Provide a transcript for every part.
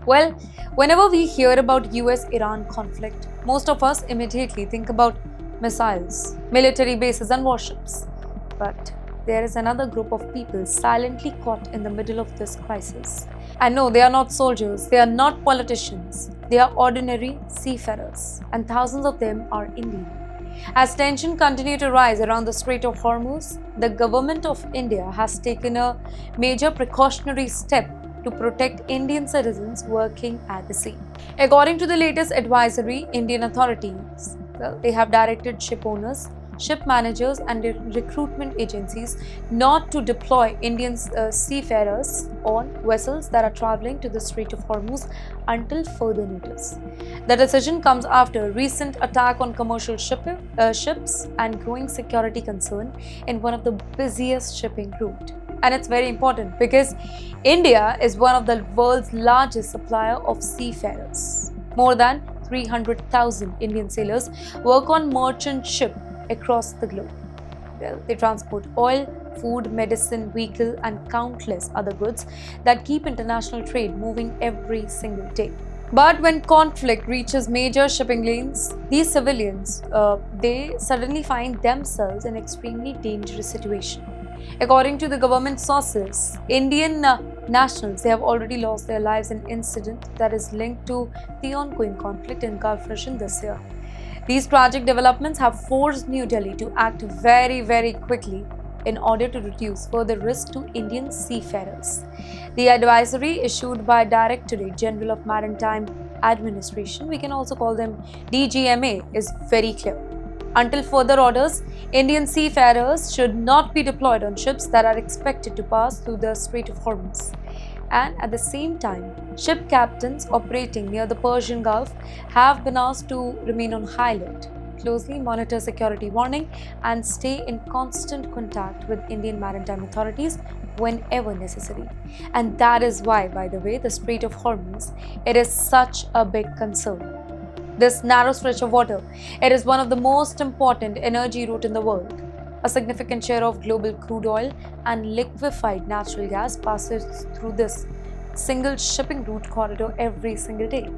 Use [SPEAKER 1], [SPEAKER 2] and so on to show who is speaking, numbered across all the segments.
[SPEAKER 1] Well, whenever we hear about US-Iran conflict, most of us immediately think about missiles, military bases and warships. But there is another group of people silently caught in the middle of this crisis. And no, they are not soldiers, they are not politicians, they are ordinary seafarers, and thousands of them are Indian. As tension continues to rise around the Strait of Hormuz, the government of India has taken a major precautionary step to protect Indian citizens working at the sea. According to the latest advisory, Indian authorities they have directed ship owners, ship managers, and recruitment agencies not to deploy Indian seafarers on vessels that are traveling to the Strait of Hormuz until further notice. The decision comes after recent attack on commercial ships and growing security concern in one of the busiest shipping route. And it's very important because India is one of the world's largest supplier of seafarers. More than 300,000 Indian sailors work on merchant ships across the globe. Well, they transport oil, food, medicine, vehicle, and countless other goods that keep international trade moving every single day. But when conflict reaches major shipping lanes, these civilians they suddenly find themselves in an extremely dangerous situation. According to the government sources, Indian nationals they have already lost their lives in incident that is linked to the ongoing conflict in Gulf region this year. These tragic developments have forced New Delhi to act very quickly in order to reduce further risk to Indian seafarers. The advisory issued by Directorate General of Maritime Administration, we can also call them DGMA, is very clear. Until further orders, Indian seafarers should not be deployed on ships that are expected to pass through the Strait of Hormuz. And at the same time, ship captains operating near the Persian Gulf have been asked to remain on high alert, closely monitor security warning, and stay in constant contact with Indian maritime authorities whenever necessary. And that is why, by the way, the Strait of Hormuz, it is such a big concern. This narrow stretch of water, it is one of the most important energy route in the world. A significant share of global crude oil and liquefied natural gas passes through this single shipping route corridor every single day.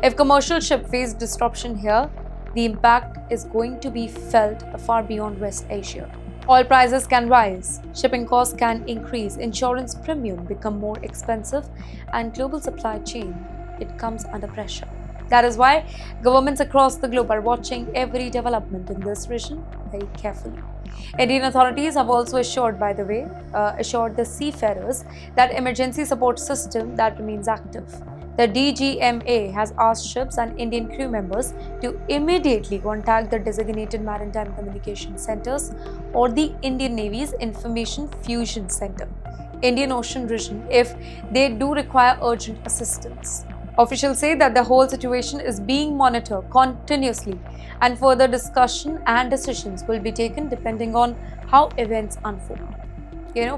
[SPEAKER 1] If commercial ships face disruption here, the impact is going to be felt far beyond West Asia. Oil prices can rise, shipping costs can increase, insurance premium become more expensive, and global supply chain it comes under pressure. That is why governments across the globe are watching every development in this region very carefully. Indian authorities have also assured, by the way, assured the seafarers that emergency support system that remains active. The DGMA has asked ships and Indian crew members to immediately contact the designated maritime communication centers or the Indian Navy's Information Fusion Center, Indian Ocean region, if they do require urgent assistance. Officials say that the whole situation is being monitored continuously and further discussion and decisions will be taken depending on how events unfold.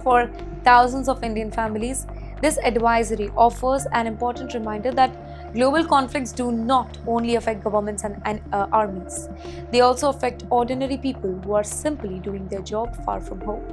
[SPEAKER 1] For thousands of Indian families, this advisory offers an important reminder that global conflicts do not only affect governments and armies. They also affect ordinary people who are simply doing their job far from home.